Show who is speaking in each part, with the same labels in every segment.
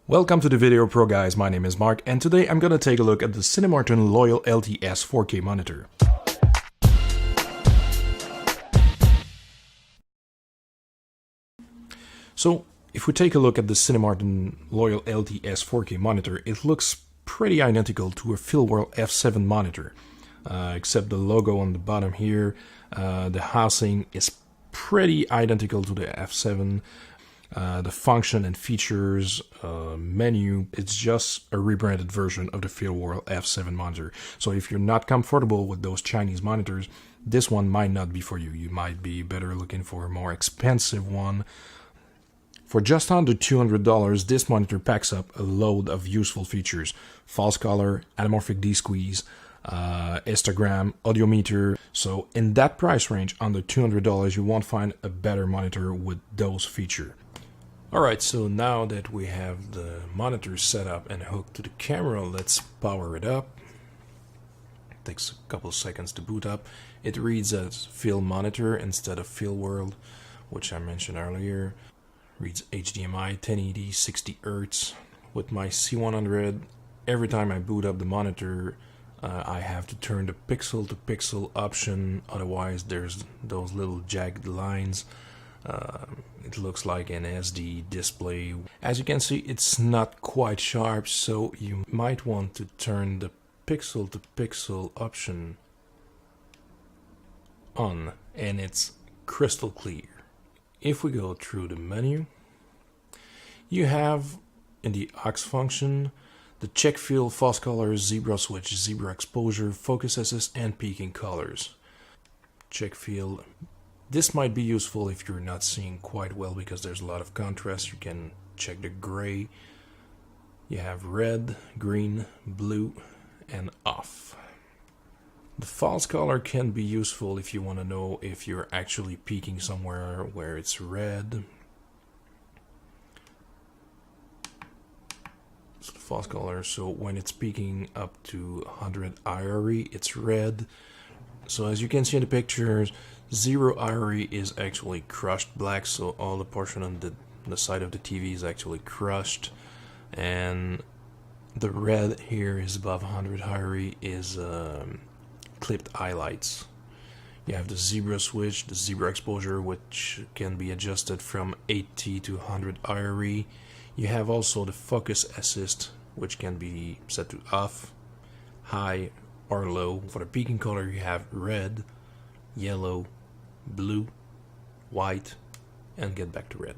Speaker 1: Welcome to the Video Pro guys, my name is Mark and today I'm gonna take a look at the CINEMARTIN Loyal LT S4K monitor. So if we take a look at the CINEMARTIN Loyal LT S4K monitor, it looks pretty identical to a Filworld F7 monitor, except the logo on the bottom here. The housing is pretty identical to the F7. The function and features, menu, it's just a rebranded version of the Filworld F7 monitor. So if you're not comfortable with those Chinese monitors, this one might not be for you. You might be better looking for a more expensive one. For just under $200, this monitor packs up a load of useful features. False color, anamorphic D-squeeze, histogram, audiometer. So in that price range, under $200, you won't find a better monitor with those features. Alright, so now that we have the monitor set up and hooked to the camera, let's power it up. It takes a couple seconds to boot up. It reads as Film Monitor instead of Filworld, which I mentioned earlier. Reads HDMI, 1080, 60 Hz. With my C100, every time I boot up the monitor, I have to turn the pixel to pixel option, otherwise there's those little jagged lines. It looks like an SD display. As you can see, it's not quite sharp, so you might want to turn the pixel to pixel option on, and it's crystal clear. If we go through the menu, you have in the aux function the check field, false color, zebra switch, zebra exposure, focus assist, and peaking colors. Check field. This might be useful if you're not seeing quite well because there's a lot of contrast. You can check the gray. You have red, green, blue, and off. The false color can be useful if you want to know if you're actually peaking somewhere where it's red. So the false color, so when it's peaking up to 100 IRE, it's red. So as you can see in the pictures, 0 IRE is actually crushed black, so all the portion on the side of the TV is actually crushed, and the red here is above 100 IRE is clipped highlights. You have the zebra switch, the zebra exposure, which can be adjusted from 80 to 100 IRE. You have also the focus assist, which can be set to off, high, or low. For the peaking color, you have red, yellow, blue, white, and get back to red.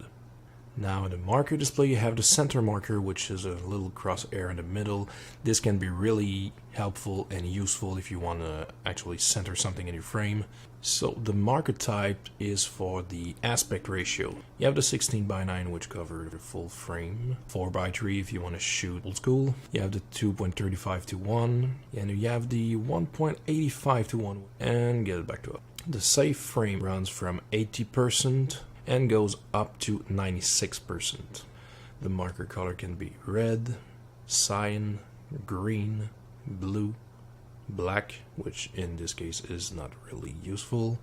Speaker 1: Now in the marker display, you have the center marker, which is a little crosshair in the middle. This can be really helpful and useful if you want to actually center something in your frame. So the marker type is for the aspect ratio. You have the 16:9, which covers the full frame. 4:3 if you want to shoot old school. You have the 2.35:1, and you have the 1.85:1, and get it back to up. The safe frame runs from 80% and goes up to 96%. The marker color can be red, cyan, green, blue, black, which in this case is not really useful,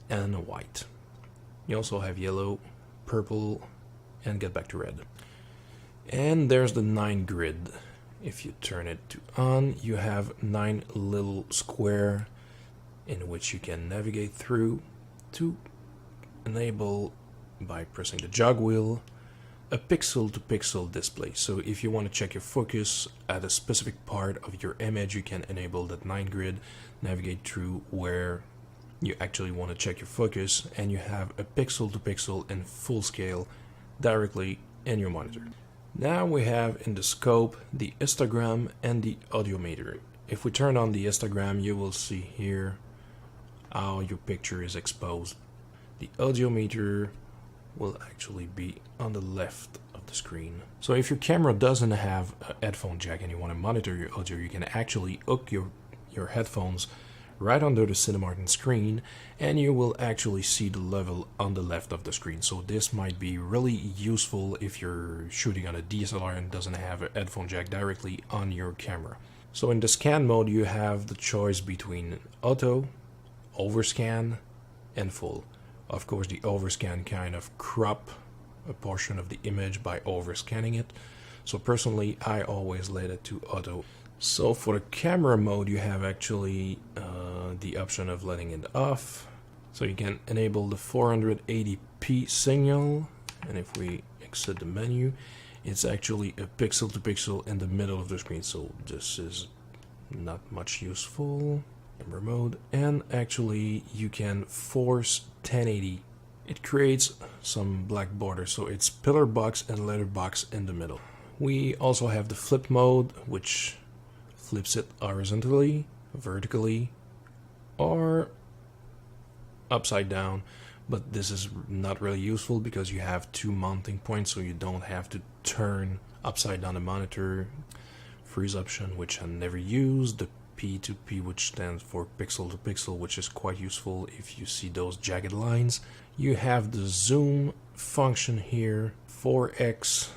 Speaker 1: and white. You also have yellow, purple, and get back to red. And there's the 9 grid. If you turn it to on, you have 9 little square in which you can navigate through to enable, by pressing the jog wheel, a pixel-to-pixel display. So if you want to check your focus at a specific part of your image, you can enable that 9 grid, navigate through where you actually want to check your focus, and you have a pixel-to-pixel in full scale directly in your monitor. Now we have in the scope the histogram and the audiometer. If we turn on the histogram, you will see here how your picture is exposed. The audiometer will actually be on the left of the screen. So if your camera doesn't have a headphone jack and you want to monitor your audio, you can actually hook your headphones right under the CINEMARTIN screen, and you will actually see the level on the left of the screen. So this might be really useful if you're shooting on a DSLR and doesn't have a headphone jack directly on your camera. So in the scan mode, you have the choice between auto, overscan, and full. Of course, the overscan kind of crop a portion of the image by overscanning it. So personally, I always let it to auto. So for the camera mode, you have actually the option of letting it off. So you can enable the 480p signal, and if we exit the menu, it's actually a pixel to pixel in the middle of the screen, so this is not much useful. Camera mode, and actually you can force 1080. It creates some black border, so it's pillar box and letter box in the middle. We also have the flip mode, which flips it horizontally, vertically, or upside down, but this is not really useful because you have two mounting points, so you don't have to turn upside down the monitor. Freeze option, which I never used. The P2P, which stands for pixel to pixel, which is quite useful if you see those jagged lines. You have the zoom function here, 4x,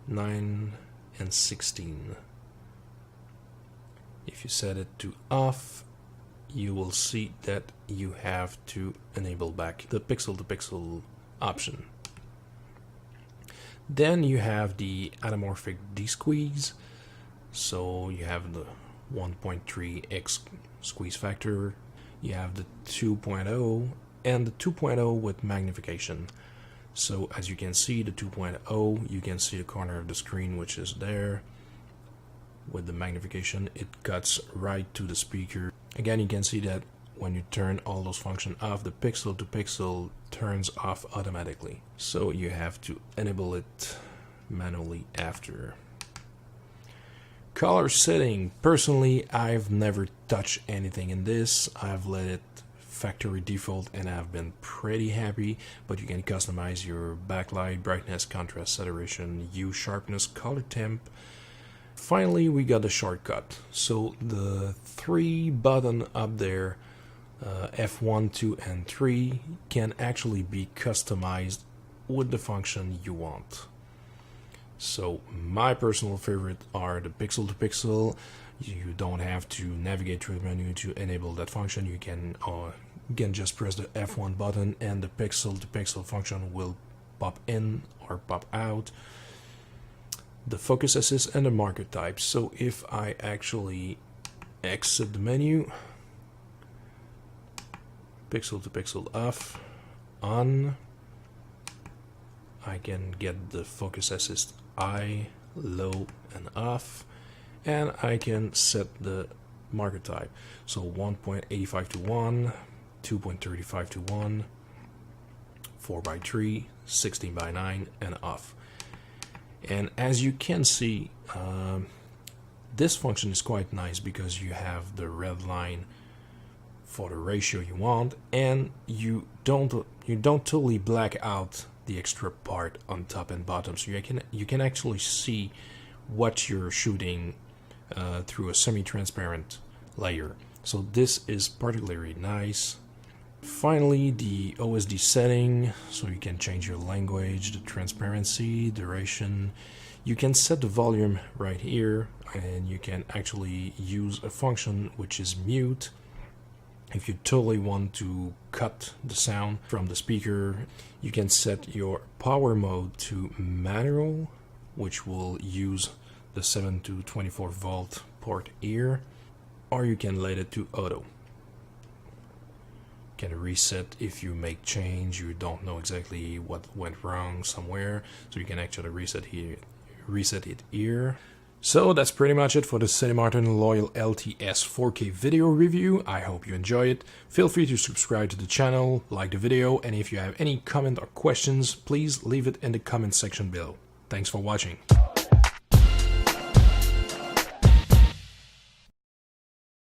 Speaker 1: 9 and 16. If you set it to off, you will see that you have to enable back the pixel to pixel option. Then you have the anamorphic desqueeze. So you have the 1.3x squeeze factor, you have the 2.0 and the 2.0 with magnification. So as you can see, the 2.0, you can see the corner of the screen which is there. With the magnification, it cuts right to the speaker. Again, you can see that when you turn all those functions off, the pixel to pixel turns off automatically. So you have to enable it manually after. Color setting. Personally, I've never touched anything in this. I've let it factory default and I've been pretty happy, but you can customize your backlight, brightness, contrast, saturation, hue, sharpness, color temp. Finally, we got the shortcut. So the three button up there, F1, 2 and 3, can actually be customized with the function you want. So my personal favorite are the pixel to pixel. You don't have to navigate through the menu to enable that function. You can just press the F1 button and the pixel to pixel function will pop in or pop out. The focus assist and the marker type. So if I actually exit the menu, pixel to pixel off, on, I can get the focus assist high, low and off, and I can set the marker type. So 1.85 to 1, 2.35 to 1, 4:3, 16:9 and off. And as you can see, this function is quite nice because you have the red line for the ratio you want, and you don't totally black out the extra part on top and bottom, so you can actually see what you're shooting through a semi-transparent layer. So this is particularly nice. Finally, the OSD setting, so you can change your language, the transparency, duration. You can set the volume right here, and you can actually use a function which is mute. If you totally want to cut the sound from the speaker, you can set your power mode to manual, which will use the 7 to 24 volt port here, or you can let it to auto. You can reset if you make change, you don't know exactly what went wrong somewhere, so you can actually reset it here. So that's pretty much it for the CINEMARTIN Loyal LT S4K video review. I hope you enjoy it. Feel free to subscribe to the channel, like the video, and if you have any comment or questions, please leave it in the comment section below. Thanks for watching.